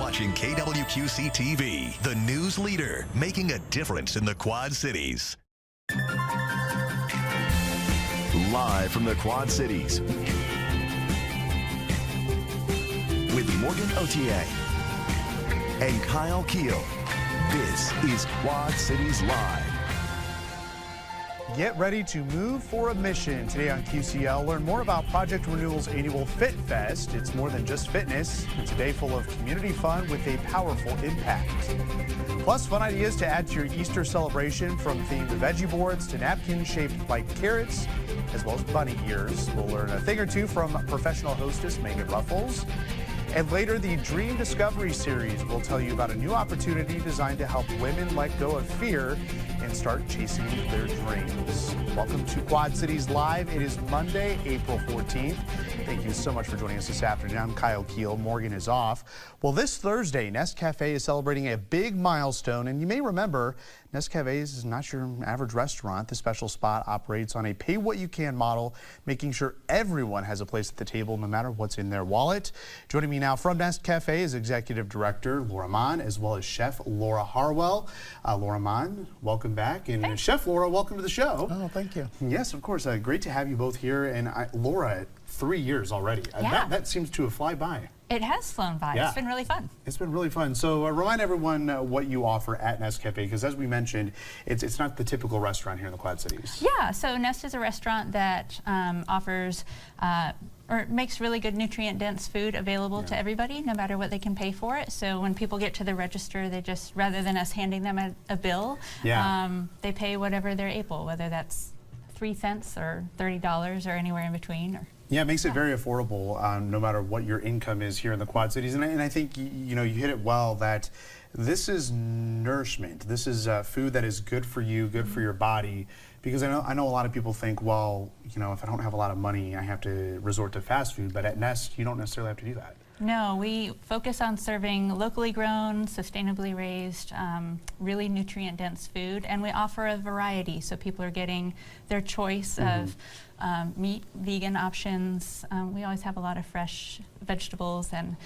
watching KWQC TV, the news leader, making a difference in the Quad Cities. Live from the Quad Cities, with Morgan Otier and Kyle Keel, this is Quad Cities Live. Get ready to move for a mission. Today on QCL, learn more about Project Renewal's annual Fit Fest. It's more than just fitness. It's a day full of community fun with a powerful impact. Plus, fun ideas to add to your Easter celebration, from themed veggie boards to napkins shaped like carrots, as well as bunny ears. We'll learn a thing or two from professional hostess Megan Ruffles. And later, the Dream Discovery Series will tell you about a new opportunity designed to help women let go of fear and start chasing their dreams. Welcome to Quad Cities Live. It is Monday, April 14th. Thank you so much for joining us this afternoon. I'm Kyle Keel. Morgan is off. Well, this Thursday, Nest Cafe is celebrating a big milestone, and you may remember Nest Cafe is not your average restaurant. The special spot operates on a pay-what-you-can model, making sure everyone has a place at the table no matter what's in their wallet. Joining me now from Nest Cafe is Executive Director Laura Mann, as well as Chef Laura Harwell. Laura Mann, welcome back. And Thanks. Chef Laura, welcome to the show. Oh, thank you. Yes, of course. Great to have you both here. And Laura, 3 years already. Yeah. That seems to have fly by. It has flown by. Yeah. It's been really fun. It's been really fun. So remind everyone what you offer at Nest Cafe, because as we mentioned, it's not the typical restaurant here in the Quad Cities. Yeah, so Nest is a restaurant that offers or makes really good nutrient-dense food available to everybody, no matter what they can pay for it. So when people get to the register, they just, rather than us handing them a bill, they pay whatever they're able, whether that's 3 cents or $30 or anywhere in between. Yeah, it makes it very affordable, no matter what your income is here in the Quad Cities. And I think you hit it well, that this is nourishment. This is food that is good for you, good for your body. Because I know a lot of people think, well, if I don't have a lot of money, I have to resort to fast food. But at Nest, you don't necessarily have to do that. No, we focus on serving locally grown, sustainably raised, really nutrient-dense food, and we offer a variety, so people are getting their choice of meat, vegan options. We always have a lot of fresh vegetables, and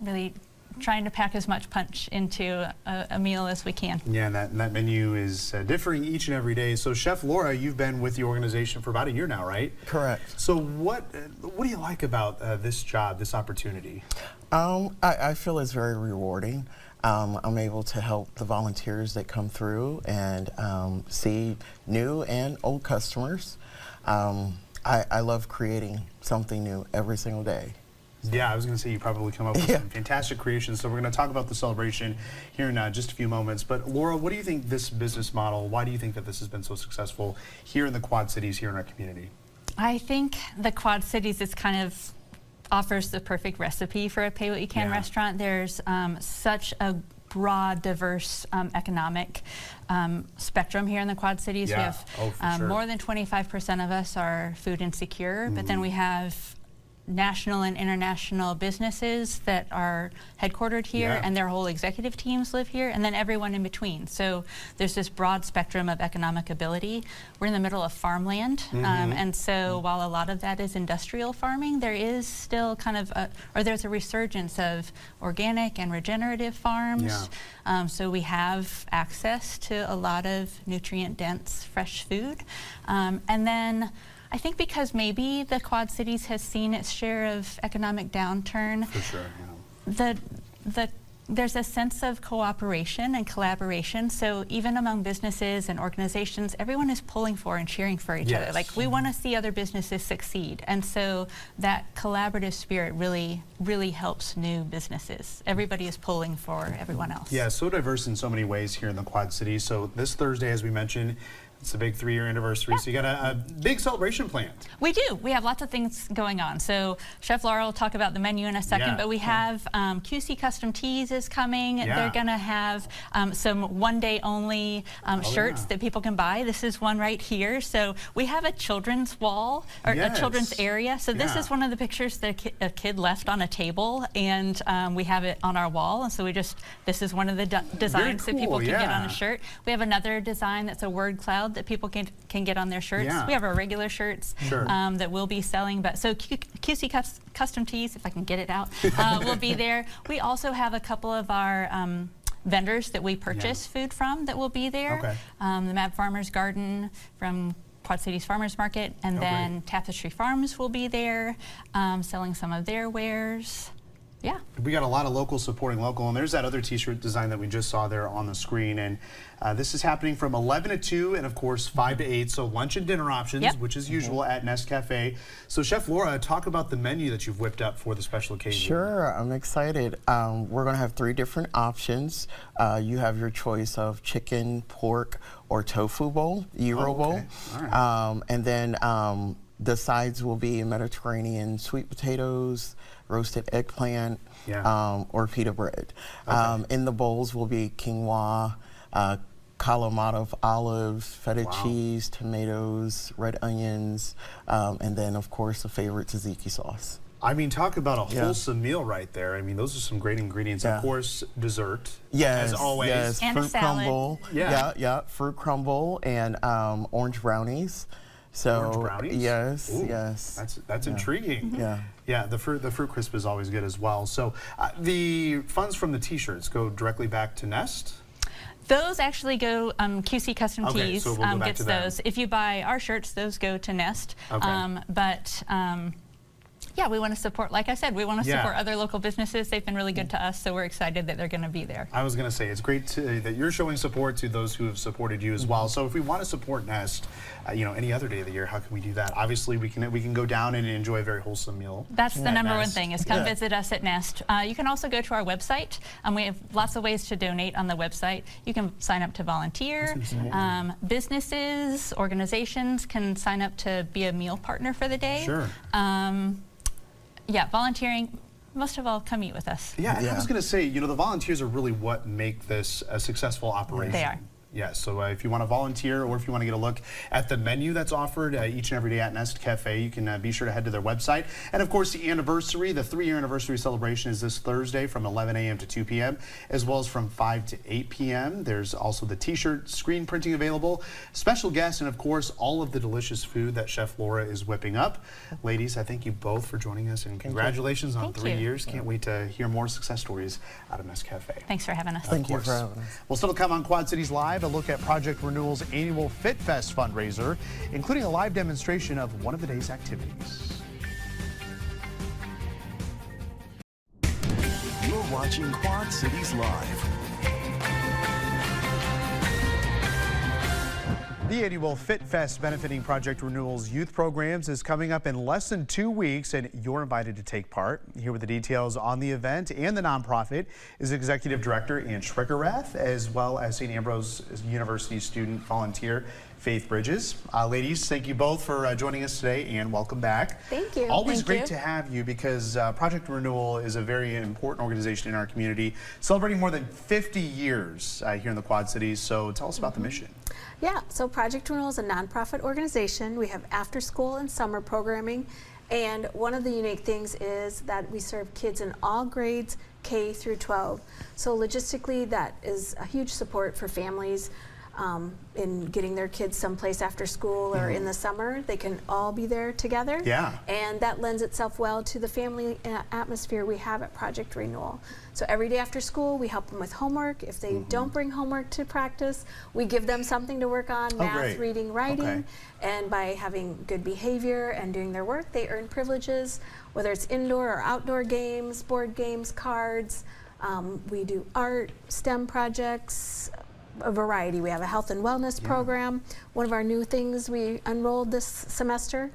really trying to pack as much punch into a meal as we can. Yeah, and that menu is differing each and every day. So Chef Laura, you've been with the organization for about a year now, right? Correct. So what do you like about this job, this opportunity? I feel it's very rewarding. I'm able to help the volunteers that come through and see new and old customers. I love creating something new every single day. Yeah, I was going to say you probably come up with some fantastic creations. So we're going to talk about the celebration here in just a few moments. But Laura, what do you think this business model, why do you think that this has been so successful here in the Quad Cities, here in our community? I think the Quad Cities is kind of offers the perfect recipe for a pay-what-you-can restaurant. There's such a broad, diverse economic spectrum here in the Quad Cities. We have more than 25% of us are food insecure, but then we have national and international businesses that are headquartered here, and their whole executive teams live here, and then everyone in between. So there's this broad spectrum of economic ability. We're in the middle of farmland, and so while a lot of that is industrial farming, there is still kind of there's a resurgence of organic and regenerative farms. So we have access to a lot of nutrient-dense fresh food, and then I think because maybe the Quad Cities has seen its share of economic downturn, For sure, there's a sense of cooperation and collaboration. So even among businesses and organizations, everyone is pulling for and cheering for each other. Like, we want to see other businesses succeed. And so that collaborative spirit really, really helps new businesses. Everybody is pulling for everyone else. Yeah, so diverse in so many ways here in the Quad Cities. So this Thursday, as we mentioned, it's a big 3-year anniversary, so you got a big celebration planned. We do. We have lots of things going on. So Chef Laura will talk about the menu in a second, but we have QC Custom Tees is coming. They're going to have some one-day only shirts that people can buy. This is one right here. So we have a children's wall, or a children's area. So this is one of the pictures that a kid left on a table, and we have it on our wall. And so this is one of the designs that people can get on a shirt. We have another design that's a word cloud proud that people can get on their shirts. Yeah. We have our regular shirts Sure. that we'll be selling, but so QC Custom Tees, if I can get it out, will be there. We also have a couple of our vendors that we purchase food from that will be there. Okay. The Mad Farmers Garden from Quad Cities Farmers Market, and then great. Tapestry Farms will be there selling some of their wares. Yeah. We got a lot of local supporting local, and there's that other t-shirt design that we just saw there on the screen, and this is happening from 11 to 2 and of course 5 to 8, so lunch and dinner options, Yep. which is usual at Nest Cafe. So Chef Laura, talk about the menu that you've whipped up for the special occasion. Sure, I'm excited. We're going to have 3 different options. You have your choice of chicken, pork, or tofu bowl, gyro bowl. Okay. All right. And then the sides will be Mediterranean sweet potatoes, roasted eggplant, Yeah. or pita bread. In the bowls will be quinoa, Kalamata olives, feta Wow. cheese, tomatoes, red onions, and then of course a favorite tzatziki sauce. I mean, talk about a Yeah. wholesome meal right there. I mean, those are some great ingredients. Yeah. Of course, dessert, Yes, as always. yes, And a fruit salad. crumble. Yeah. yeah, fruit crumble and orange brownies. So Orange brownies? yes, Ooh, yes. That's intriguing. Yeah. Yeah, the fruit crisp is always good as well. So the funds from the t-shirts go directly back to Nest. Those actually go, QC Custom Okay, Tees so we'll go back gets to them. those. If you buy our shirts, those go to Nest. Okay. Yeah, we want to support, like I said, we want to Yeah. support other local businesses. They've been really good to us, so we're excited that they're going to be there. I was going to say, it's great that you're showing support to those who have supported you as well. So if we want to support Nest, any other day of the year, how can we do that? Obviously, we can go down and enjoy a very wholesome meal. That's the at number one Nest. thing, is come Yeah. visit us at Nest. You can also go to our website. We have lots of ways to donate on the website. You can sign up to volunteer. Businesses, organizations can sign up to be a meal partner for the day. Sure. Yeah, volunteering, most of all, come eat with us. Yeah, and I Yeah. was going to say, the volunteers are really what make this a successful operation. They are. Yeah, so if you want to volunteer or if you want to get a look at the menu that's offered each and every day at Nest Cafe, you can be sure to head to their website. And of course, the anniversary, the 3-year anniversary celebration is this Thursday from 11 a.m. to 2 p.m., as well as from 5 to 8 p.m. There's also the t-shirt screen printing available, special guests, and of course, all of the delicious food that Chef Laura is whipping up. Ladies, I thank you both for joining us, and congratulations on Thank 3 you. years. Can't wait to hear more success stories out of Nest Cafe. Thanks for having us. Thank you course. for having us. We'll still come on Quad Cities Live, a look at Project Renewal's annual Fit Fest fundraiser, including a live demonstration of one of the day's activities. You're watching Quad Cities Live. The annual Fit Fest benefiting Project Renewal's youth programs is coming up in less than 2 weeks, and you're invited to take part. Here with the details on the event and the nonprofit is Executive Director Ann Schwickerath, as well as St. Ambrose University student volunteer Faith Bridges. Ladies, thank you both for joining us today, and welcome back. Thank you. Always Thank great you. to have you, because Project Renewal is a very important organization in our community, celebrating more than 50 years here in the Quad Cities. So tell us about the mission. Yeah, so Project Renewal is a nonprofit organization. We have after school and summer programming, and one of the unique things is that we serve kids in all grades, K through 12. So logistically, that is a huge support for families in getting their kids someplace after school or in the summer. They can all be there together. Yeah. And that lends itself well to the family atmosphere we have at Project Renewal. So every day after school, we help them with homework. If they don't bring homework to practice, we give them something to work on, math, great. reading, writing. Okay. And by having good behavior and doing their work, they earn privileges, whether it's indoor or outdoor games, board games, cards. We do art, STEM projects, a variety. We have a health and wellness program, one of our new things we enrolled this semester.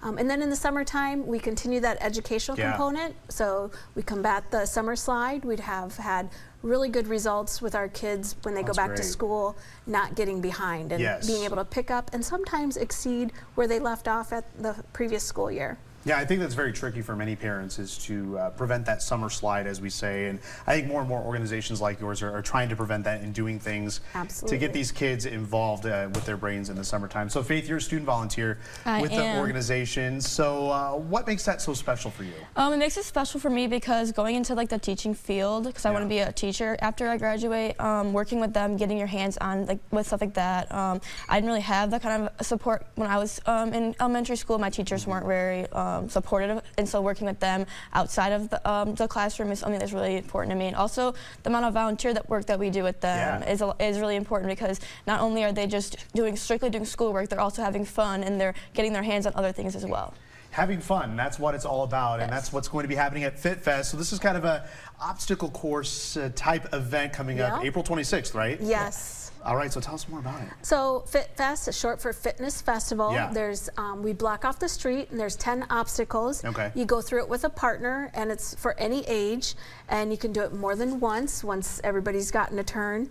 And then in the summertime, we continue that educational component. So we combat the summer slide. We'd have had really good results with our kids when they go That's back to great. school, not getting behind and Yes. being able to pick up and sometimes exceed where they left off at the previous school year. Yeah, I think that's very tricky for many parents is to prevent that summer slide, as we say. And I think more and more organizations like yours are trying to prevent that and doing things Absolutely. to get these kids involved with their brains in the summertime. So Faith, you're a student volunteer with the am. organization. So what makes that so special for you? It makes it special for me because going into like the teaching field, because I want to be a teacher after I graduate, working with them, getting your hands on like with stuff like that. I didn't really have that kind of support when I was in elementary school. My teachers weren't very supportive, and so working with them outside of the classroom is something that's really important to me. And also the amount of volunteer work that we do with them is really important, because not only are they just strictly doing schoolwork, they're also having fun and they're getting their hands on other things as well. Having fun, that's what it's all about, and that's what's going to be happening at Fit Fest. So this is kind of a obstacle course type event coming up April 26th, right? Yes. All right, so tell us more about it. So Fit Fest is short for Fitness Festival. Yeah. There's we block off the street and there's 10 obstacles. Okay. You go through it with a partner, and it's for any age, and you can do it more than once everybody's gotten a turn.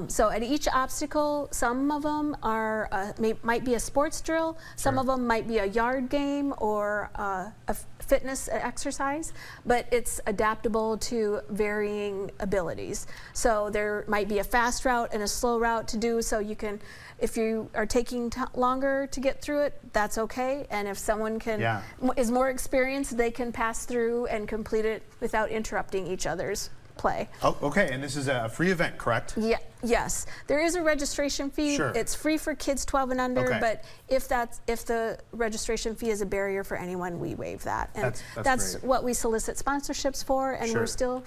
So at each obstacle, some of them are might be a sports drill, some of them might be a yard game or a fitness exercise, but it's adaptable to varying abilities. So there might be a fast route and a slow route to do, so you can, if you are taking longer to get through it, that's okay. And if someone is more experienced, they can pass through and complete it without interrupting each other's play. Oh, okay, and this is a free event, correct? Yeah, yes. There is a registration fee. Sure. It's free for kids 12 and under, Okay. but if the registration fee is a barrier for anyone, we waive that. And that's great. what we solicit sponsorships for, and Sure. we're still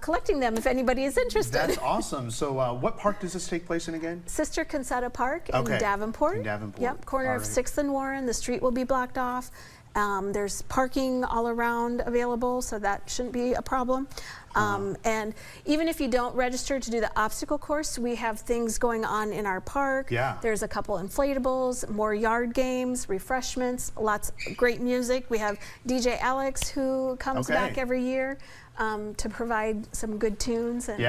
collecting them if anybody is interested. That's awesome. So what park does this take place in again? Sister Concetta Park Okay. in Davenport. In Davenport. Yep, corner All of right. 6th and Warren. The street will be blocked off. There's parking all around available, so that shouldn't be a problem. And even if you don't register to do the obstacle course, we have things going on in our park. Yeah. There's a couple inflatables, more yard games, refreshments, lots of great music. We have DJ Alex, who comes back every year to provide some good tunes and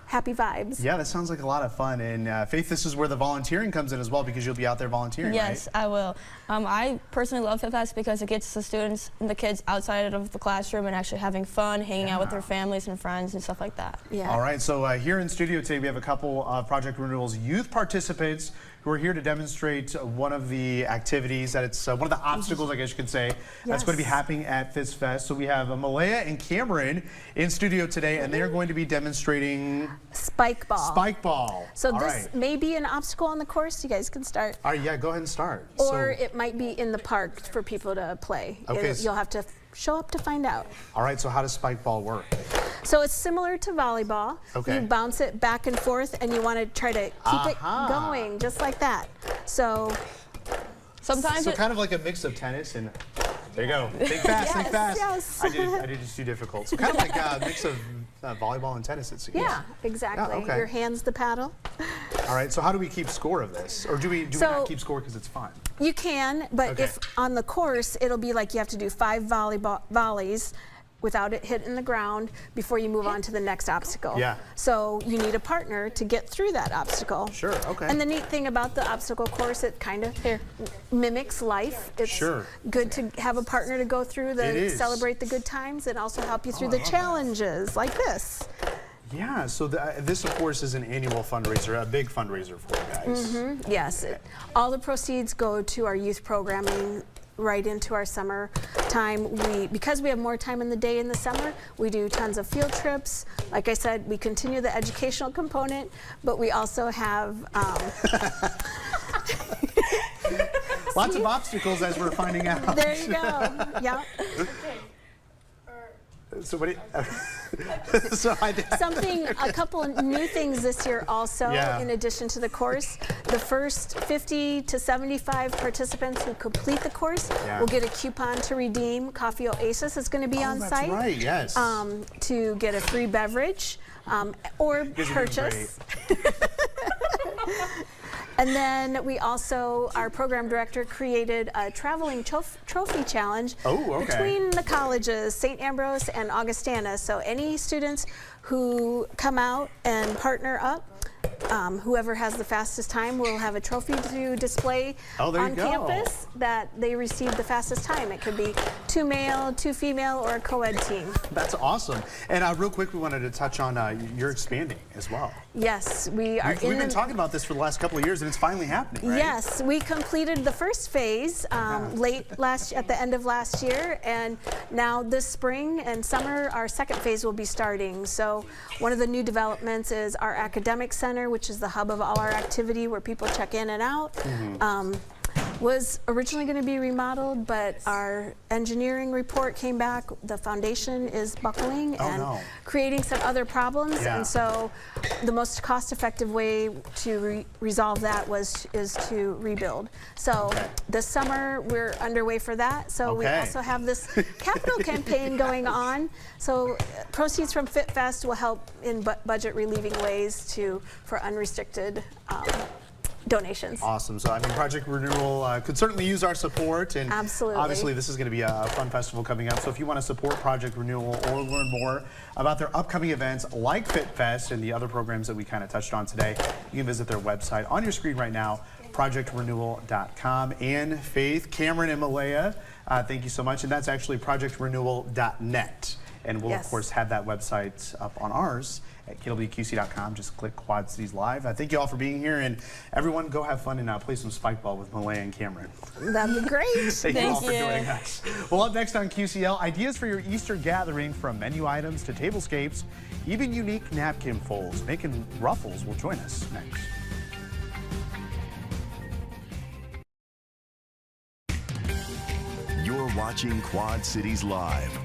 happy vibes. Yeah, that sounds like a lot of fun. And Faith, this is where the volunteering comes in as well, because you'll be out there volunteering, Yes, right? I will. I personally love Fit Fest because it gets the students and the kids outside of the classroom and actually having fun, hanging out with their families and friends and stuff like that. Yeah. All right, so here in studio today, we have a couple of Project Renewal's youth participants who are here to demonstrate one of the activities that it's one of the obstacles, I guess you could say, that's going to be happening at Fit Fest. So we have Malaya and Cameron in studio today, and they are going to be demonstrating Spike ball. Spike ball. So All this right. may be an obstacle on the course. You guys can start. All right, yeah, go ahead and start. Or So- it might be in the park for people to play. Okay. You'll have to show up to find out. all right, so how does Spike ball work? So it's similar to volleyball. Okay. You bounce it back and forth, and you want to try to keep it going just like that. So Sometimes So kind of like a mix of tennis and, there you go, think fast, think fast. Yes. I did it just too difficult. So kind of like a mix of volleyball and tennis, it seems. yeah, exactly. okay. Your hands the paddle. All right, so how do we keep score of this? Or do we not keep score because it's fun? You can, but Okay. if on the course, it'll be like you have to do 5 volleys without it hitting the ground before you move on to the next obstacle. Yeah. So you need a partner to get through that obstacle. Sure, okay. And the neat thing about the obstacle course, it kind of mimics life. It's Sure. good to have a partner to go through It is. celebrate the good times and also help you through I the love that. challenges like this. Yeah, so this, of course, is an annual fundraiser, a big fundraiser for you guys. Yes, all the proceeds go to our youth programming, right into our summer time. Because we have more time in the day in the summer, we do tons of field trips. Like I said, we continue the educational component, but we also have Lots of obstacles, as we're finding out. there you go. Yeah. So what do you, so A couple of new things this year also, Yeah. in addition to the course. The first 50 to 75 participants who complete the course Yeah. will get a coupon to redeem. Coffee Oasis is going to be on that's site. right, yes. To get a free beverage or guys are doing purchase. And then we also, our program director created a traveling trophy challenge between the colleges, St. Ambrose and Augustana. So any students who come out and partner up whoever has the fastest time will have a trophy to display Oh, there you on go. campus that they received the fastest time. It could be 2 male, 2 female, or a co-ed team. That's awesome. And real quick, we wanted to touch on you're expanding as well. Yes, we are We've been talking about this for the last couple of years, and it's finally happening, right? Yes, we completed the first phase at the end of last year, and now this spring and summer, our second phase will be starting. So one of the new developments is our academic center, which is the hub of all our activity where people check in and out. Was originally going to be remodeled, but our engineering report came back. The foundation is buckling and creating some other problems, and so the most cost-effective way to resolve that is to rebuild. So this summer we're underway for that. So we also have this capital campaign going on. So proceeds from FitFest will help in budget relieving ways for unrestricted donations. Awesome. So, I mean, Project Renewal could certainly use our support. And absolutely. Obviously, this is going to be a fun festival coming up. So if you want to support Project Renewal or learn more about their upcoming events like FitFest and the other programs that we kind of touched on today, you can visit their website on your screen right now, projectrenewal.com. And Faith, Cameron, and Malaya, thank you so much. And that's actually projectrenewal.net. And we'll, of course, have that website up on ours at KWQC.com. Just click Quad Cities Live. Thank you all for being here. And everyone, go have fun and play some spike ball with Malaya and Cameron. That'd be great. Thank you all for joining us. Well, up next on QCL, ideas for your Easter gathering, from menu items to tablescapes, even unique napkin folds. Making Ruffles will join us next. You're watching Quad Cities Live.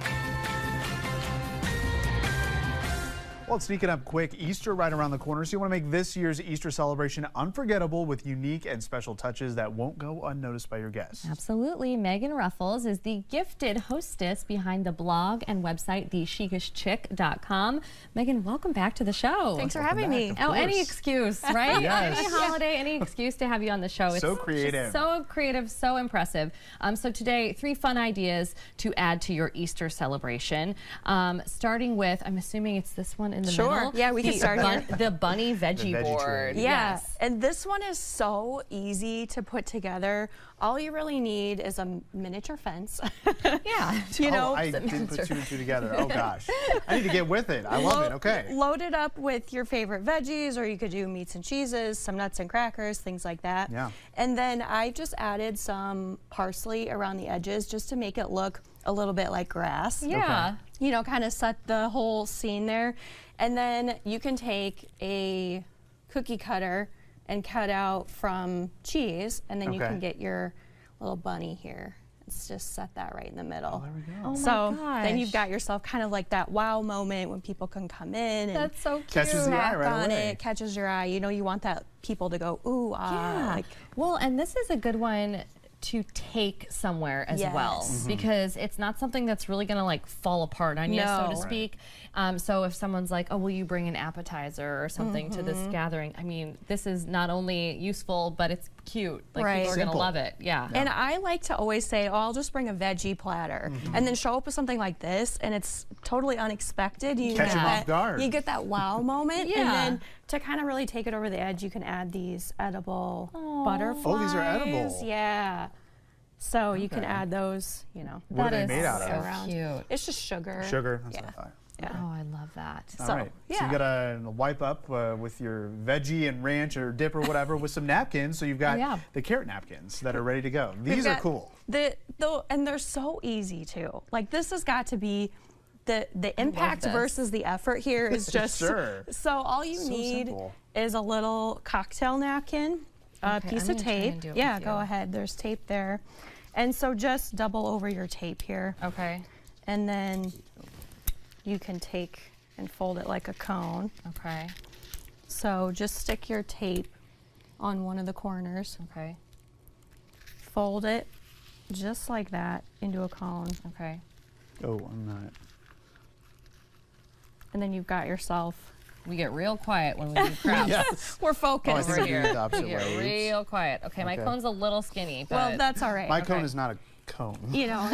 Well, it's sneaking up quick. Easter right around the corner, so you want to make this year's Easter celebration unforgettable with unique and special touches that won't go unnoticed by your guests. Absolutely. Megan Ruffles is the gifted hostess behind the blog and website, thechicishchick.com. Megan, welcome back to the show. Thanks for having me. Oh, any excuse, right? Yes. Any holiday, any excuse to have you on the show. So It's creative. just so creative, so impressive. So today, 3 fun ideas to add to your Easter celebration. Starting with, I'm assuming it's this one in the middle. Yeah, we can start here. The bunny veggie veggie board. tray. Yeah, Yes. and this one is so easy to put together. All you really need is a miniature fence. Yeah. You know, I didn't put 2 and 2 together. Oh gosh, I need to get with it. I love it. Okay. Load it up with your favorite veggies, or you could do meats and cheeses, some nuts and crackers, things like that. Yeah. And then I just added some parsley around the edges just to make it look a little bit like grass. Yeah. You know, kind of set the whole scene there. And then you can take a cookie cutter and cut out from cheese, and then you can get your little bunny here. Let's just set that right in the middle. There we go. Oh So my gosh. then you've got yourself kind of like that wow moment when people can come in and That's so cute. Catches the eye snack right on away. it, catches your eye. You know, you want that people to go, ooh, ah. Yeah. Like, Well, and this is a good one to take somewhere as well, Yes. because it's not something that's really going to like fall apart on you, so to No. speak. So if someone's like, oh, will you bring an appetizer or something to this gathering? I mean, this is not only useful, but it's cute. Like, Right. people are going to Simple. love it. Yeah. and I like to always say, oh, I'll just bring a veggie platter, and then show up with something like this, and it's totally unexpected. You Catch 'em get off that- guard. You get that wow moment, Yeah. and then to kind of really take it over the edge, you can add these edible butterflies. Oh, these are edible. Yeah. So you can Okay. add those, you know. What are That they is made out so of? around. cute. It's just sugar. Sugar. That's Yeah. what I thought. Yeah. Oh, I love that. All So, right. So yeah. you gotta wipe up with your veggie and ranch or dip or whatever with some napkins. So you've got yeah. the carrot napkins that are ready to go. We've These are got cool. And they're so easy too. Like, this has got to be the impact this. versus the effort here is just Sure. So all you So need simple. is a little cocktail napkin, a Okay, piece I'm of gonna try tape. and do it Yeah, with go you. ahead. There's tape there. And so just double over your tape here. Okay. And then you can take and fold it like a cone. Okay. So just stick your tape on one of the corners, Okay. fold it just like that into a cone, Okay. Oh, I'm not. and then you've got yourself. We get real quiet when we do crafts. Yes. We're Oh, I focused. think I do it the opposite We get way. Oops. real quiet. Okay, my Okay. cone's a little skinny, but Well, that's all right. My cone Okay. is not a cone. You know,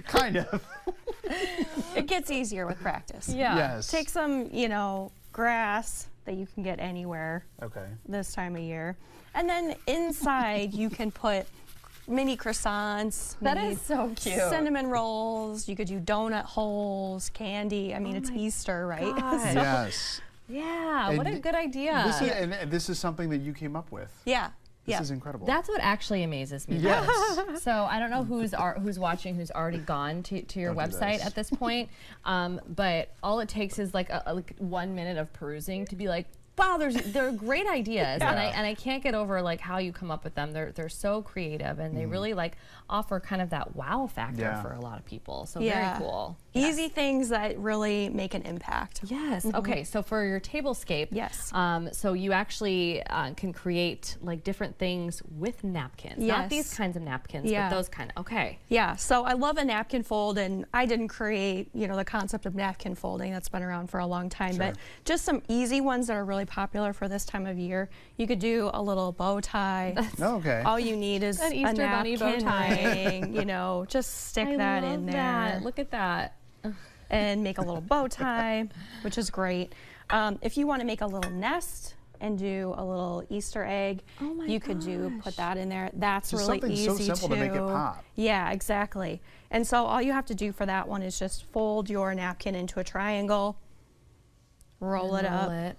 Kind of. it gets easier with practice. yeah. Yes. Take some, you know, grass that you can get anywhere this time of year. And then inside you can put mini croissants. That is so cute. Cinnamon rolls. You could do donut holes, candy. I mean, it's Easter, right? gosh. So- Yes. Yeah, what a And good idea. And this is something that you came up with. Yeah. This is incredible. That's what actually amazes me. Yes. So I don't know who's watching, who's already gone to your Don't do website this. at this point, but all it takes is like 1 minute of perusing to be like, wow, they're great ideas, and I can't get over like how you come up with them. They're so creative, and they really like offer kind of that wow factor for a lot of people. So very cool. Easy things that really make an impact. Yes. Okay. So for your tablescape, Yes. So you actually can create like different things with napkins, not these Yes. kinds of napkins, Yeah. but those kind. Okay. Yeah, so I love a napkin fold, and I didn't create, the concept of napkin folding. That's been around for a long time, but just some easy ones that are really popular for this time of year. You could do a little bow tie. Okay. All you need is An Easter a bunny bow napkin tie. ring, just stick I that love in there. that. Look at that. And make a little bow tie, which is great. If you want to make a little nest and do a little Easter egg, Oh my you could put that in there. That's Just really something easy so simple to make it pop. Yeah, exactly. And so all you have to do for that one is just fold your napkin into a triangle, roll it up,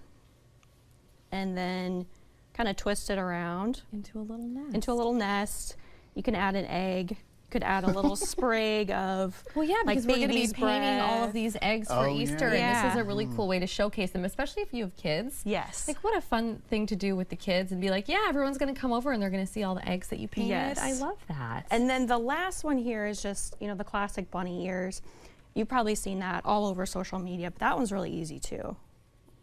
and then kind of twist it around into a little nest. into a little nest. You can add an egg. You could add a little sprig of Well, yeah, because like we're going to be baby's painting all bread. of these eggs for Oh, Easter, yeah. and this is a really cool way to showcase them, especially if you have kids. Yes. Like, what a fun thing to do with the kids and be like, yeah, everyone's going to come over and they're going to see all the eggs that you painted. Yes. I love that. And then the last one here is just, the classic bunny ears. You've probably seen that all over social media, but that one's really easy too.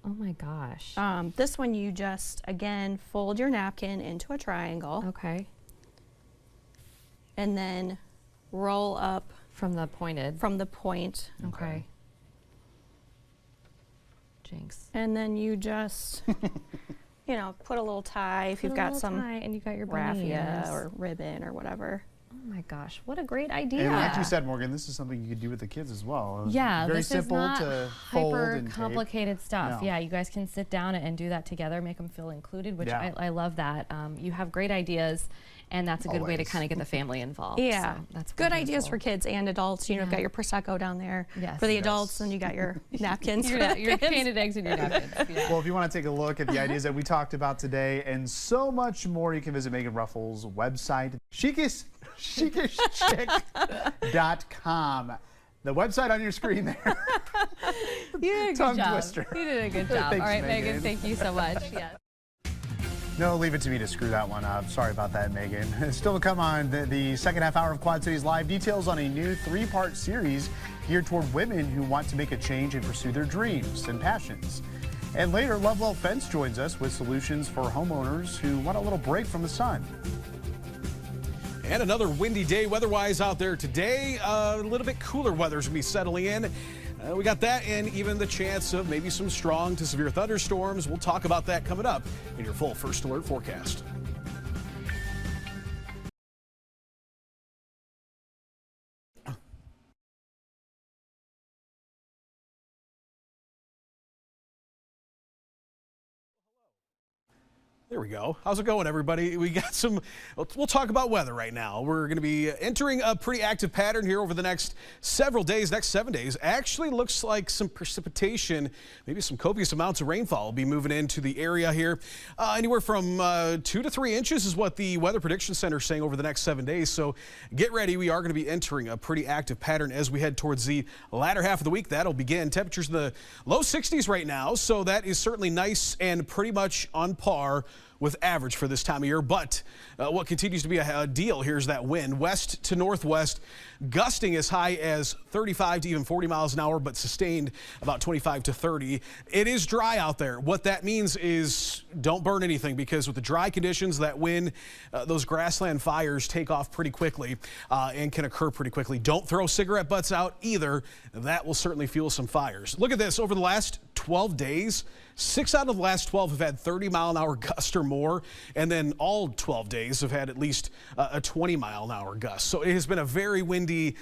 oh my gosh. This one you just, again, fold your napkin into a triangle Okay. and then roll up From the pointed. from the point. Okay. Jinx. And then you just, put a little tie if you've got some and you got your raffia bunny ears. or ribbon or whatever. Oh my gosh, what a great idea. And like you said, Morgan, this is something you could do with the kids as well. Yeah, Very this simple is not to fold hyper and tape. complicated stuff. No. Yeah, you guys can sit down and do that together, make them feel included, which Yeah. I love that. You have great ideas, and that's a good way to Always. kind of get the family involved. Yeah, so that's good ideas wonderful. for kids and adults. You've got your Prosecco down there Yes. for the adults, and you got your napkins for the your kids. painted eggs and your napkins. Yeah. Well, if you want to take a look at the ideas that we talked about today and so much more, you can visit Megan Ruffles' website, chicishchick.com. The website on your screen there. You did a good Tongue job. twister. You did a good job. Thanks, All right, Megan. Megan, thank you so much. Yeah. No, leave it to me to screw that one up. Sorry about that, Megan. Still to come on the second half hour of Quad Cities Live. Details on a new 3-part series geared toward women who want to make a change and pursue their dreams and passions. And later, Lovewell Fence joins us with solutions for homeowners who want a little break from the sun. And another windy day weather-wise out there today. A little bit cooler weather's going to be settling in. We got that and even the chance of maybe some strong to severe thunderstorms. We'll talk about that coming up in your full First Alert forecast. There we go. How's it going, everybody? We got some, we'll talk about weather right now. We're going to be entering a pretty active pattern here over the next several days, next 7 days. Actually looks like some precipitation, maybe some copious amounts of rainfall will be moving into the area here. Anywhere from 2 to 3 inches is what the Weather Prediction Center is saying over the next 7 days. So get ready. We are going to be entering a pretty active pattern as we head towards the latter half of the week. That'll begin. Temperatures in the low 60s right now. So that is certainly nice and pretty much on par with average for this time of year, but what continues to be a deal, here's that wind. West to northwest, gusting as high as 35 to even 40 miles an hour, but sustained about 25 to 30. It is dry out there. What that means is don't burn anything, because with the dry conditions, that wind, those grassland fires take off pretty quickly and can occur pretty quickly. Don't throw cigarette butts out either. That will certainly fuel some fires. Look at this. Over the last 12 days, 6 out of the last 12 have had 30-mile-an-hour gust or more. more. And then all 12 days have had at least a 20-mile-an-hour gust. So it has been a very windy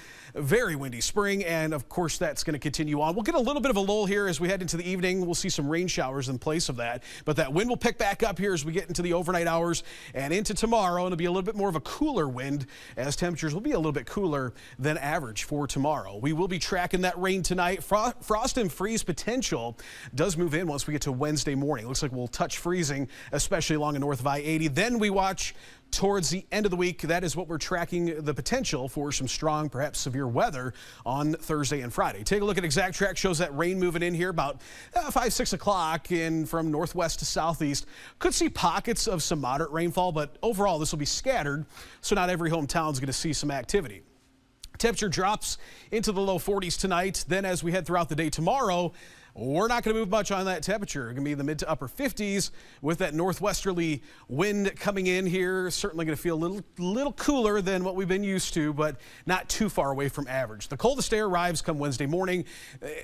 spring. And of course, that's going to continue on. We'll get a little bit of a lull here as we head into the evening. We'll see some rain showers in place of that. But that wind will pick back up here as we get into the overnight hours and into tomorrow. And it'll be a little bit more of a cooler wind as temperatures will be a little bit cooler than average for tomorrow. We will be tracking that rain tonight. Frost and freeze potential does move in once we get to Wednesday morning. Looks like we'll touch freezing, especially along the north of I-80. Then we watch towards the end of the week. That is what we're tracking, the potential for some strong, perhaps severe weather on Thursday and Friday. Take a look at Exact Track, shows that rain moving in here about 5, 6 o'clock and from northwest to southeast. Could see pockets of some moderate rainfall, but overall this will be scattered, so not every hometown is going to see some activity. Temperature drops into the low 40s tonight. Then as we head throughout the day tomorrow, we're not going to move much on that temperature. It's going to be in the mid to upper 50s with that northwesterly wind coming in here. Certainly going to feel a little cooler than what we've been used to, but not too far away from average. The coldest day arrives come Wednesday morning.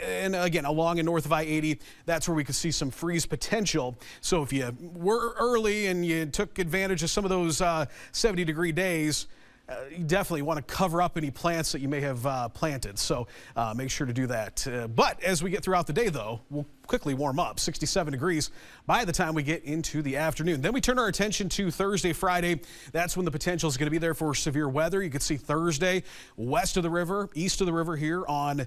And again, along and north of I-80, that's where we could see some freeze potential. So if you were early and you took advantage of some of those 70-degree days, you definitely want to cover up any plants that you may have planted. So make sure to do that. But as we get throughout the day, though, we'll quickly warm up. 67 degrees by the time we get into the afternoon. Then we turn our attention to Thursday, Friday. That's when the potential is going to be there for severe weather. You can see Thursday west of the river, east of the river here on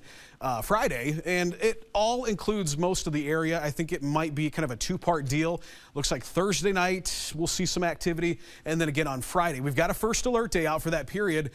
Friday. And it all includes most of the area. I think it might be kind of a two-part deal. Looks like Thursday night we'll see some activity. And then again on Friday, we've got a first alert day out for that period.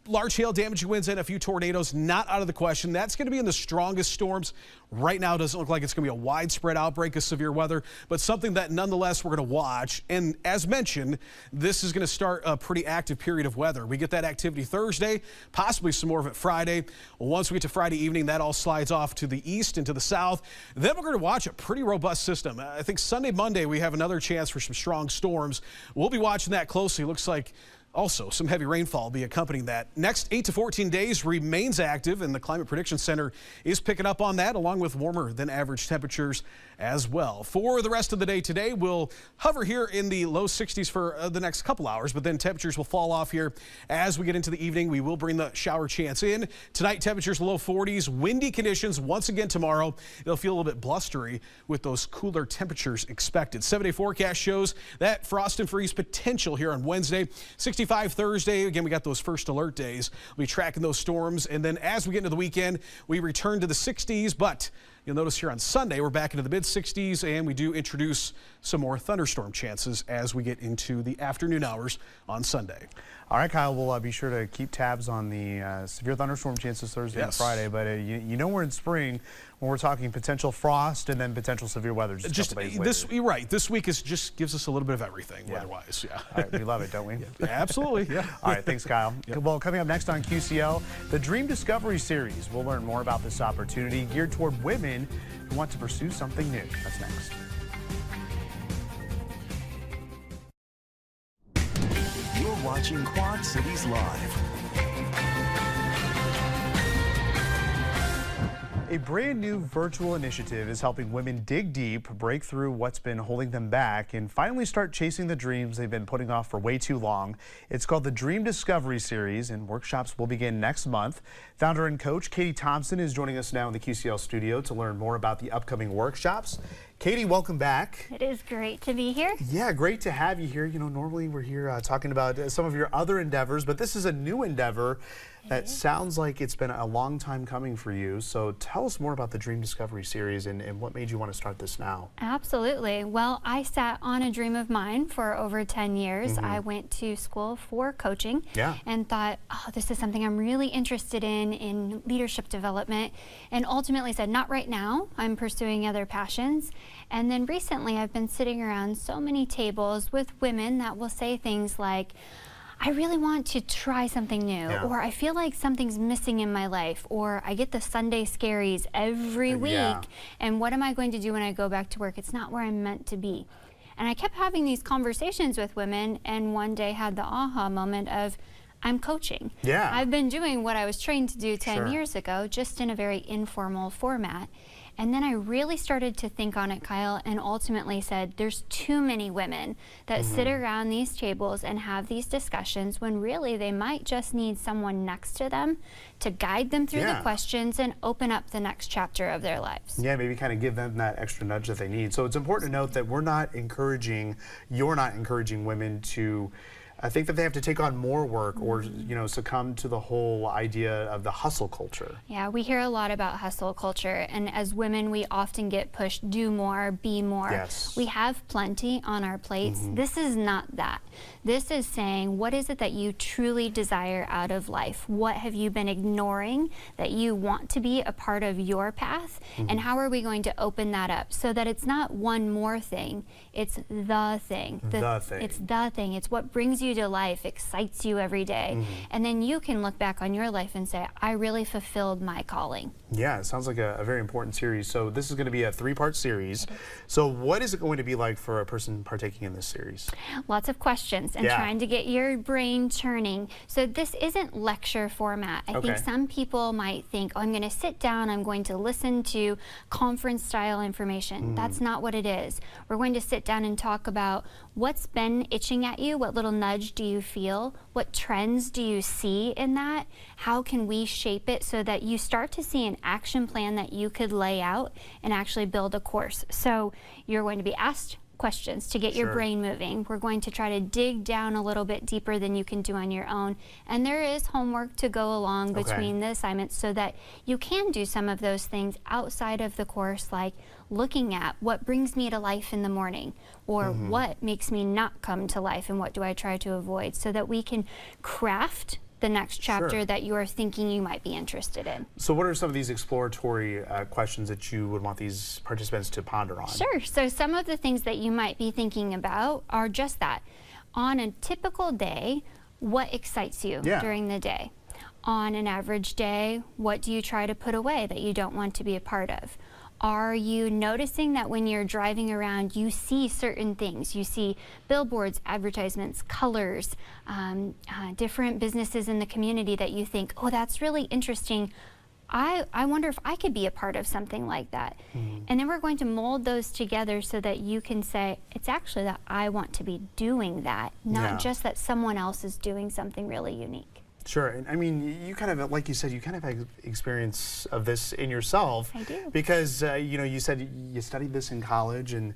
Large hail, damaging winds, and a few tornadoes not out of the question. That's going to be in the strongest storms. Right now, it doesn't look like it's going to be a widespread outbreak of severe weather, but something that nonetheless we're going to watch. And as mentioned, this is going to start a pretty active period of weather. We get that activity Thursday, possibly some more of it Friday. Once we get to Friday evening, that all slides off to the east and to the south. Then we're going to watch a pretty robust system. I think Sunday, Monday, we have another chance for some strong storms. We'll be watching that closely. Looks like also some heavy rainfall will be accompanying that. Next 8 to 14 days remains active, and the Climate Prediction Center is picking up on that, along with warmer than average temperatures as well. For the rest of the day today, we'll hover here in the low 60s for the next couple hours, but then temperatures will fall off here as we get into the evening. We will bring the shower chance in. Tonight, temperatures low 40s, windy conditions once again tomorrow. It'll feel a little bit blustery with those cooler temperatures expected. 7-day forecast shows that frost and freeze potential here on Wednesday. 65 Thursday. Again, we got those first alert days. We'll be tracking those storms. And then as we get into the weekend, we return to the 60s, but you'll notice here on Sunday, we're back into the mid-60s, and we do introduce some more thunderstorm chances as we get into the afternoon hours on Sunday. All right, Kyle, we'll be sure to keep tabs on the severe thunderstorm chances Thursday and Friday, but you know we're in spring when we're talking potential frost and then potential severe weather just a couple days later. You're right. This week just gives us a little bit of everything weather-wise. Yeah. All right, we love it, don't we? Yeah, absolutely. Yeah. All right, thanks, Kyle. Yep. Well, coming up next on QCL, the Dream Discovery Series. We'll learn more about this opportunity geared toward women who want to pursue something new. That's next. You're watching Quad Cities Live. A brand new virtual initiative is helping women dig deep, break through what's been holding them back, and finally start chasing the dreams they've been putting off for way too long. It's called the Dream Discovery Series, and workshops will begin next month. Founder and coach Katie Thompson is joining us now in the QCL studio to learn more about the upcoming workshops. Katie, welcome back. It is great to be here. Yeah, great to have you here. You know, normally we're here talking about some of your other endeavors, but this is a new endeavor that sounds like it's been a long time coming for you. So tell us more about the Dream Discovery Series and what made you want to start this now. Absolutely. Well, I sat on a dream of mine for over 10 years. I went to school for coaching and thought, oh, this is something I'm really interested in leadership development, and ultimately said, not right now. I'm pursuing other passions. And then recently I've been sitting around so many tables with women that will say things like, I really want to try something new, or I feel like something's missing in my life, or I get the Sunday scaries every week, and what am I going to do when I go back to work? It's not where I'm meant to be. And I kept having these conversations with women, and one day had the aha moment of, I'm coaching. Yeah. I've been doing what I was trained to do 10 Sure. years ago, just in a very informal format. And then I really started to think on it, Kyle, and ultimately said, there's too many women that sit around these tables and have these discussions when really they might just need someone next to them to guide them through the questions and open up the next chapter of their lives. Yeah, maybe kind of give them that extra nudge that they need. So it's important to note that you're not encouraging women to I think that they have to take on more work or, you know, succumb to the whole idea of the hustle culture. Yeah, we hear a lot about hustle culture, and as women, we often get pushed, do more, be more. Yes. We have plenty on our plates. This is not that. This is saying, what is it that you truly desire out of life? What have you been ignoring that you want to be a part of your path? And how are we going to open that up so that it's not one more thing, it's the thing. It's the thing. It's what brings you to life, excites you every day. And then you can look back on your life and say, I really fulfilled my calling. Yeah, it sounds like a very important series. So this is going to be a 3-part series. So what is it going to be like for a person partaking in this series? Lots of questions and trying to get your brain churning. So this isn't lecture format. I think some people might think, oh, I'm going to sit down, I'm going to listen to conference style information. That's not what it is. We're going to sit down and talk about what's been itching at you, what little nudge do you feel, what trends do you see in that, how can we shape it so that you start to see an action plan that you could lay out and actually build a course. So you're going to be asked questions to get your brain moving. We're going to try to dig down a little bit deeper than you can do on your own. And there is homework to go along between the assignments so that you can do some of those things outside of the course, like looking at what brings me to life in the morning, or what makes me not come to life, and what do I try to avoid, so that we can craft the next chapter that you are thinking you might be interested in. So what are some of these exploratory questions that you would want these participants to ponder on? Sure. So some of the things that you might be thinking about are just that. On a typical day, what excites you during the day? On an average day, what do you try to put away that you don't want to be a part of? Are you noticing that when you're driving around, you see certain things? You see billboards, advertisements, colors, different businesses in the community that you think, oh, that's really interesting. I wonder if I could be a part of something like that. And then we're going to mold those together so that you can say, it's actually that I want to be doing that, not just that someone else is doing something really unique. Sure, and I mean, you kind of, like you said, you kind of have experience of this in yourself. I do. Because, you know, you said you studied this in college and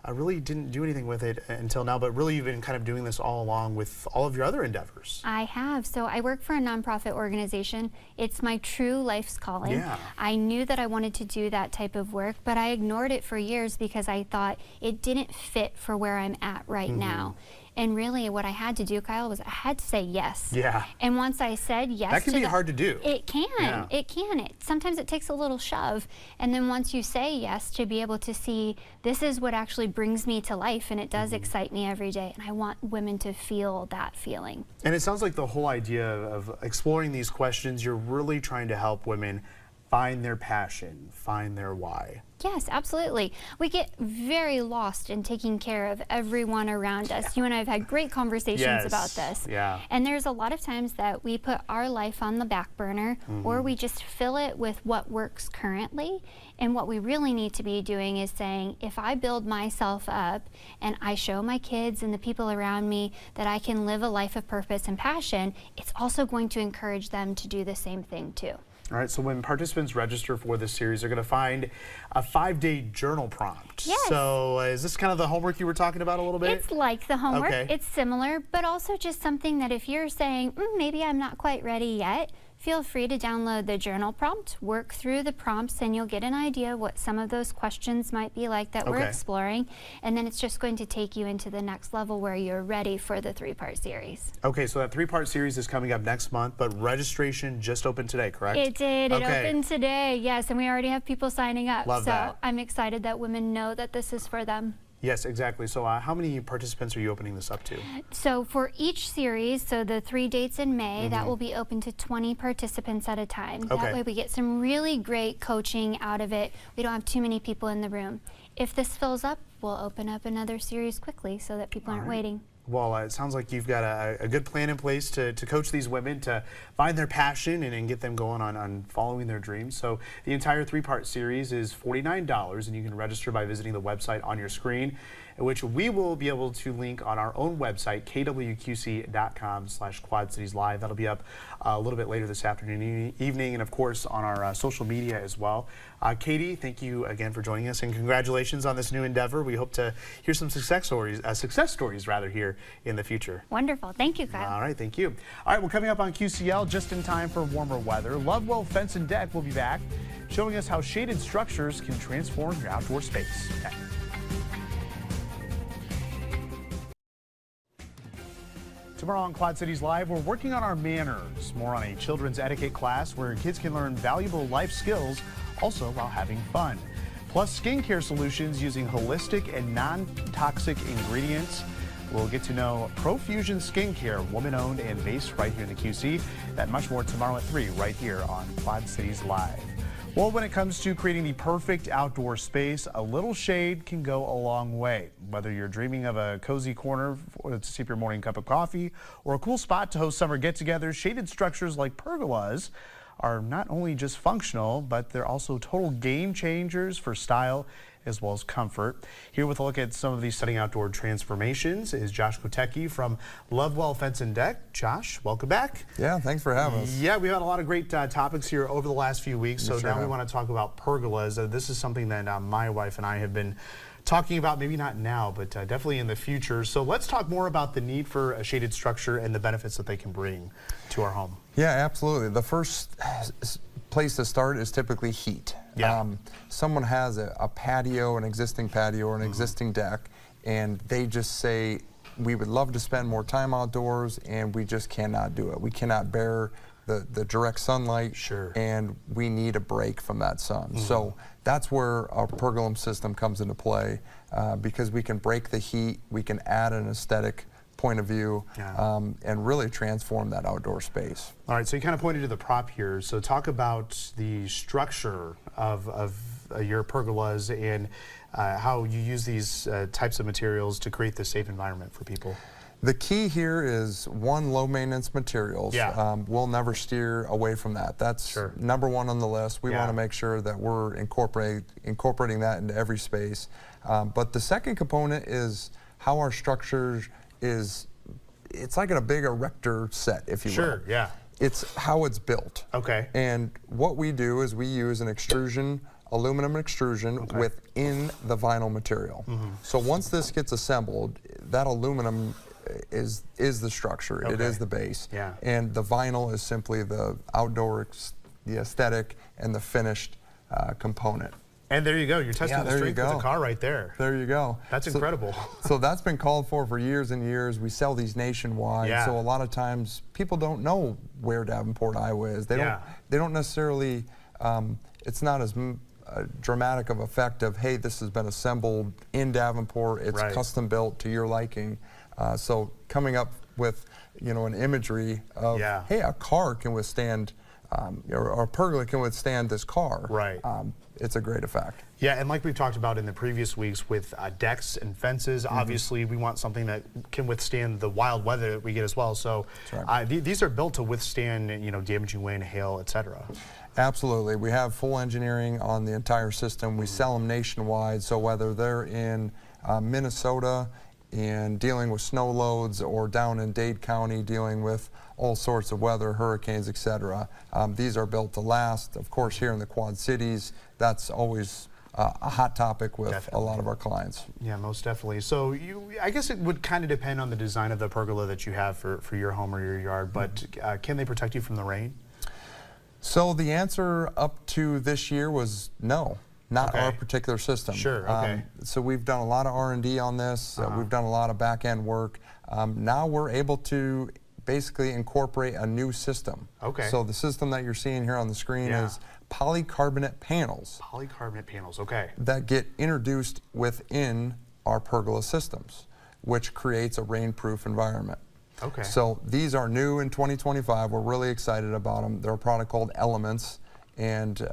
really didn't do anything with it until now, but really you've been kind of doing this all along with all of your other endeavors. I have. So I work for a nonprofit organization. It's my true life's calling. I knew that I wanted to do that type of work, but I ignored it for years because I thought it didn't fit for where I'm at right now. And really what I had to do, Kyle, was I had to say yes. And once I said yes, that can be hard to do. It can. It can. Sometimes it takes a little shove. And then once you say yes, to be able to see this is what actually brings me to life, and it does excite me every day. And I want women to feel that feeling. And it sounds like the whole idea of exploring these questions, you're really trying to help women find their passion, find their why. Yes, absolutely. We get very lost in taking care of everyone around us. You and I have had great conversations about this. And there's a lot of times that we put our life on the back burner, or we just fill it with what works currently. And what we really need to be doing is saying, if I build myself up and I show my kids and the people around me that I can live a life of purpose and passion, it's also going to encourage them to do the same thing too. All right, so when participants register for this series, they're going to find a 5-day journal prompt. Yes. So is this kind of the homework you were talking about a little bit? It's like the homework. It's similar, but also just something that if you're saying, maybe I'm not quite ready yet, feel free to download the journal prompt, work through the prompts, and you'll get an idea what some of those questions might be like that we're exploring. And then it's just going to take you into the next level where you're ready for the 3-part series. Okay, so that 3-part series is coming up next month, but registration just opened today, correct? It did. It opened today, yes, and we already have people signing up. Love that. I'm excited that women know that this is for them. Yes, exactly. So how many participants are you opening this up to? So for each series, so the 3 dates in May, that will be open to 20 participants at a time. That way we get some really great coaching out of it. We don't have too many people in the room. If this fills up, we'll open up another series quickly so that people aren't waiting. Well, it sounds like you've got a good plan in place to coach these women to find their passion and get them going on following their dreams. So the entire 3-part series is $49, and you can register by visiting the website on your screen, which we will be able to link on our own website, kwqc.com/QuadCitiesLive. That'll be up a little bit later this afternoon, evening, and of course on our social media as well. Katie, thank you again for joining us, and congratulations on this new endeavor. We hope to hear some success stories here in the future. Wonderful. Thank you, Kyle. All right, thank you. All right, well, coming up on QCL, just in time for warmer weather, Lovewell Fence and Deck will be back, showing us how shaded structures can transform your outdoor space. Okay. Tomorrow on Quad Cities Live, we're working on our manners. More on a children's etiquette class where kids can learn valuable life skills, also while having fun. Plus, skincare solutions using holistic and non-toxic ingredients. We'll get to know Profusion Skincare, woman-owned and based right here in the QC. That much more tomorrow at 3 right here on Quad Cities Live. Well, when it comes to creating the perfect outdoor space, a little shade can go a long way. Whether you're dreaming of a cozy corner to sip your morning cup of coffee or a cool spot to host summer get-togethers, shaded structures like pergolas are not only just functional, but they're also total game changers for style as well as comfort. Here with a look at some of these stunning outdoor transformations is Josh Kotecki from Lovewell Fence and Deck. Josh, welcome back. Yeah, thanks for having us. Yeah, we've had a lot of great topics here over the last few weeks, so now we want to talk about pergolas. This is something that my wife and I have been talking about, maybe not now, but definitely in the future. So let's talk more about the need for a shaded structure and the benefits that they can bring to our home. Yeah, absolutely. The first place to start is typically heat. Yeah. Someone has a patio, an existing patio or an existing deck, and they just say, we would love to spend more time outdoors, and we just cannot do it. We cannot bear the direct sunlight, and we need a break from that sun. So that's where our pergola system comes into play, because we can break the heat, we can add an aesthetic point of view, and really transform that outdoor space. All right, so you kind of pointed to the prop here. So talk about the structure of your pergolas and how you use these types of materials to create this safe environment for people. The key here is, one, low maintenance materials. We'll never steer away from that. That's number one on the list. We want to make sure that we're incorporating that into every space. But the second component is how our structure is, it's like in a big erector set, if you will. It's how it's built. And what we do is we use an extrusion, aluminum extrusion within the vinyl material. So once this gets assembled, that aluminum is the structure. It is the base. And the vinyl is simply the outdoor, the aesthetic, and the finished component. And there you go. You're testing the strength of the car right there. There you go. That's incredible. So that's been called for years and years. We sell these nationwide. So a lot of times people don't know where Davenport, Iowa is. They don't necessarily, it's not as dramatic of effect of, hey, this has been assembled in Davenport. It's custom built to your liking. So coming up with, an imagery of, hey, a car can withstand, or a pergola can withstand this car. It's a great effect. Yeah, and like we've talked about in the previous weeks with decks and fences, obviously we want something that can withstand the wild weather that we get as well. So these are built to withstand, damaging wind, hail, etc. Absolutely. We have full engineering on the entire system. We sell them nationwide, so whether they're in Minnesota and dealing with snow loads, or down in Dade County dealing with all sorts of weather, hurricanes, etc. These are built to last. Of course, here in the Quad Cities, that's always a hot topic with a lot of our clients. Yeah, most definitely. So I guess it would kind of depend on the design of the pergola that you have for your home or your yard, but can they protect you from the rain? So the answer up to this year was no. Not our particular system. So we've done a lot of R&D on this. We've done a lot of back-end work. Now we're able to basically incorporate a new system. So the system that you're seeing here on the screen is polycarbonate panels. Polycarbonate panels, that get introduced within our pergola systems, which creates a rain-proof environment. So these are new in 2025. We're really excited about them. They're a product called Elements. and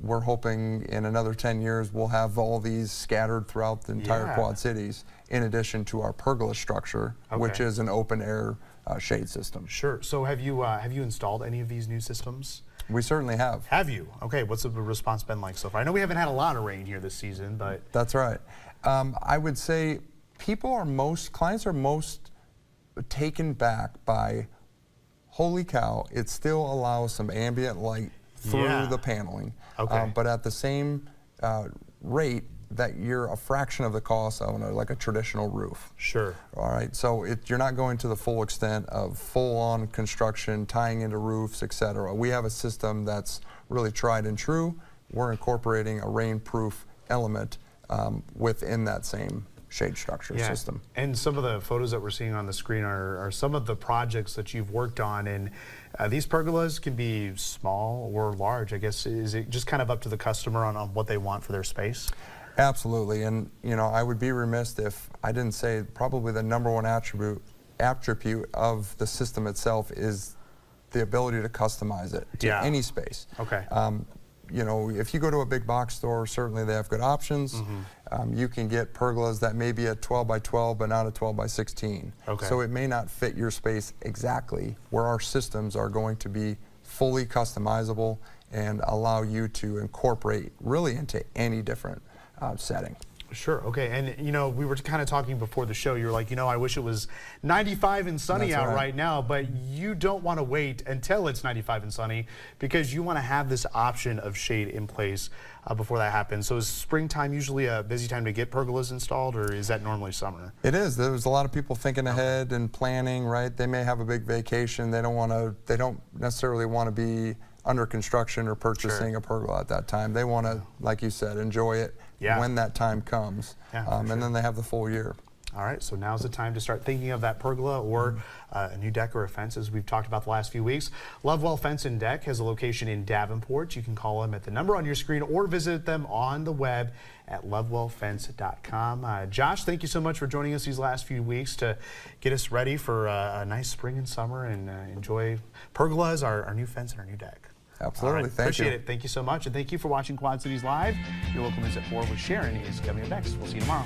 we're hoping in another 10 years we'll have all these scattered throughout the entire Quad Cities, in addition to our pergola structure, which is an open air shade system. Sure. So have you installed any of these new systems? We certainly have. Have you? Okay. What's the response been like so far? I know we haven't had a lot of rain here this season, but that's right. I would say clients are most taken back by, holy cow, it still allows some ambient light through the paneling, but at the same rate that you're a fraction of the cost of like a traditional roof. Sure. All right, so you're not going to the full extent of full-on construction, tying into roofs, etc. We have a system that's really tried and true. We're incorporating a rain-proof element within that same shade structure system. And some of the photos that we're seeing on the screen are some of the projects that you've worked on, and these pergolas can be small or large. I guess, is it just kind of up to the customer on what they want for their space? Absolutely, and you know, I would be remiss if I didn't say probably the #1 attribute of the system itself is the ability to customize it to any space. Okay. You know, if you go to a big box store, certainly they have good options. You can get pergolas that may be a 12 by 12, but not a 12 by 16. Okay. So it may not fit your space exactly, where our systems are going to be fully customizable and allow you to incorporate really into any different setting. Sure. Okay. And you know, we were kind of talking before the show. You were like, you know, I wish it was 95 and sunny out right now, but you don't want to wait until it's 95 and sunny because you want to have this option of shade in place before that happens. So is springtime usually a busy time to get pergolas installed, or is that normally summer? It is. There's a lot of people thinking ahead and planning, right? They may have a big vacation. They don't necessarily want to be under construction or purchasing a pergola at that time. They want to, like you said, enjoy it when that time comes, and then they have the full year. All right, so now's the time to start thinking of that pergola or a new deck or a fence, as we've talked about the last few weeks. Lovewell Fence and Deck has a location in Davenport. You can call them at the number on your screen or visit them on the web at lovewellfence.com. Josh, thank you so much for joining us these last few weeks to get us ready for a nice spring and summer and enjoy pergolas, our new fence, and our new deck. Absolutely. Right, appreciate it. Thank you so much. And thank you for watching Quad Cities Live. Your local news at 4 with Sharon is coming up next. We'll see you tomorrow.